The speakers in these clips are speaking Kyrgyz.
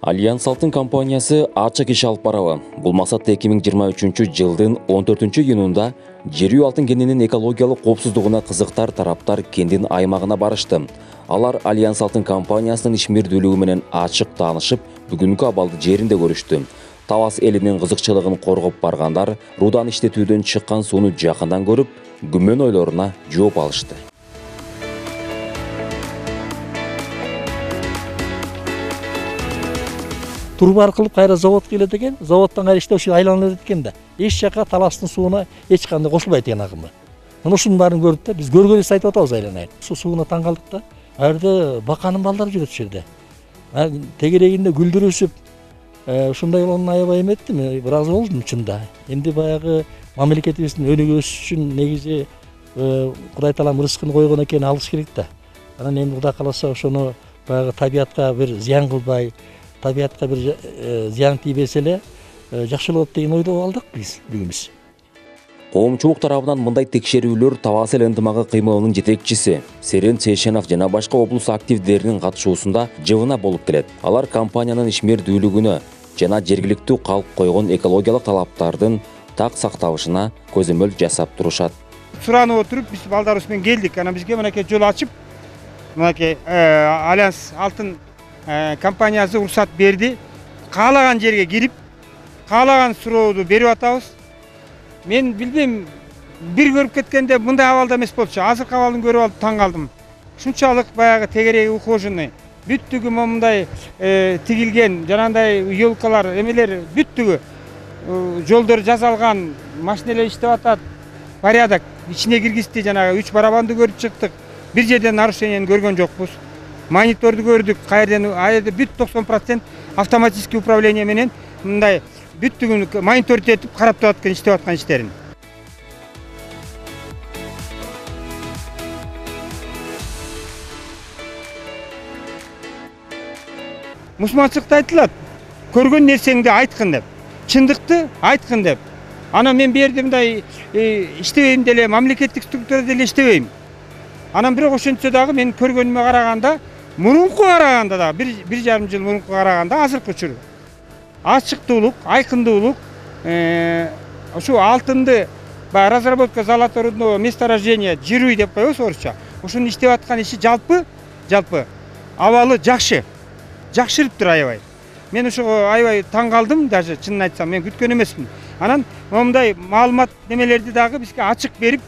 Альянс Алтын компаниясы ачык иш алып барабы. Бул максатта 2023 жылдын 14-июнунда жерүү алтын кенинин экологиялык коопсуздугуна кызыктар тараптар кендин аймагына барышты. Алар Альянс Алтын компаниясынын ишмердүүлүгү менен ачык таанышып, бүгүнкү абалды жеринде көрүштү. Тавас элинин кызыкчылыгын коргоп баргандар рудан иштетүүдөн чыккан сууну жакындан көрүп, күмөн ойлоруна жооп алышты. Турба аркылуу кайра заводко келет экен, заводдон кайра иштеп ушу айланып экен да. Эч жака таластын сууна эч кандай кошулбайт экен агымы. Мына ушунун баарын көрдүк да, биз көргөнүбүздү айтып атабыз айланайын. Сууна таң калдык да. Ал жерде баканын балдары жүрөт ушул жерде. Тегерегинде гүлдөр өсүп, ушундай болгонун аябай эметтим, бир аз болдум чында. Эмди баягы мамлекетибиздин өнүгүү үчүн негизи Кудай Таалам рызкын койгон экен, алыш керек да. Анан эми Кудай кааласа ошону баягы табиятка бир зыян кылбай, табиятка бир зыян тийбесе эле жакшы болот деген ойдо алдык биз бүгүнүз. Коомчулук тарабынан мындай текшерүүлөр Тавас эл ынтымагы кыймылынын жетекчиси Серен Цейшенов жана башка облус активдеринин катышуусунда жыбына болуп келет. Алар компаниянын ишмердүүлүгүнө жана жергиликтүү калк койгон экологиялык талаптардын так сакталышына көзөмөл жасап турушат. Суранып отуруп биз балдарыбыз менен келдик. Анан бизге мынакей жол ачып, мынакей Альянс Алтын компаниясы уруксат берди. Каалаган жерге кирип, каалаган сурооду берип атабыз. Мен билбейм, бир көрүп кеткенде мындай абалда эмес болчу. Азыркы абалын көрүп алып таң калдым. Ушунчалык баягы тегереги ухоженный, бүттүгү момундай тигилген, жанагындай елкалар, эмелер бүттүгү жолдор жасалган, машиналар иштеп атат. Порядок, ичине киргизди, жанагы 3 барабанды көрүп чыктык. Бир жерден нарушениени көргөн жокпуз. Мониторду көрдүк, кайерден айда бүт 90% автоматический управление менен мындай бүттүгүн мониторить этип карап турат экен иштеп аткан иштерин. Мусманчылыкта айтылат, көргөн нерсеңди айткын деп, чындыкты айткын деп. Анан мен бу жерде мындай иштебейм деле, мамлекеттик структурада деле иштебейм. Анан бирок ошентсе дагы мен көргөнүмө караганда, мурунку караганда да 1,5 жыл мурунку караганда азыркы учур ачыктуулук, айкындуулук, ушу алтынды разработка золоторудного месторождения жирүй деп коебуз орусча. Ушунун иштеп аткан иши жалпы абалы жакшы. Жакшырыптыр аябай. Мен ушу аябай таң калдым, даже чынын айтсам, мен күткөн эмесмин. Анан момундай маалымат немелерди дагы бизге ачык берип,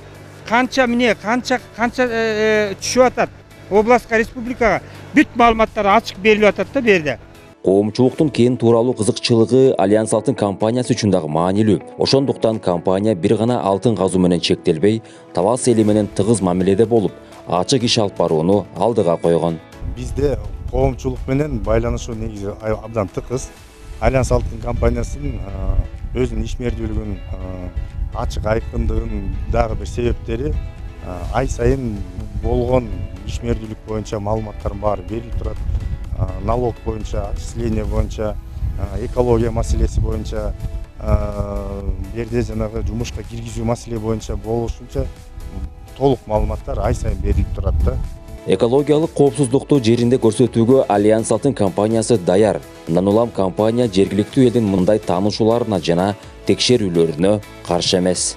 канча түшүп атат областка, республикага бүт маалыматтар ачык берилип атат да берде. Коомчулуктун кен тууралуу кызыкчылыгы Альянс Алтын компаниясы үчүн дагы маанилүү. Ошондуктан компания бир гана алтын казуу менен чектелбей, Тавас эли менен тыгыз мамиледе болуп, ачык иш алып барууну алдыга койгон. Бизде коомчулук менен байланышуу негизи абдан тыкыз. Альянс Алтын компаниясынын өзүнүн ишмердүүлүгүнүн ачык айкындыгынын дагы бир себептери ай сайын болгон ишмердүүлүк боюнча маалыматтардын баары берилип турат. Налог боюнча, отчисление боюнча, экология маселеси боюнча, берде жанагы жумушка киргизүү маселе боюнча болушунча толук маалыматтар ай сайын берилип турат да. Экологиялык коопсуздукту жеринде көрсөтүүгө Альянс Алтын компаниясы даяр. Мындан улам компания жергиликтүү элдин мындай таанышууларына жана текшерүүлөрүнө каршы эмес.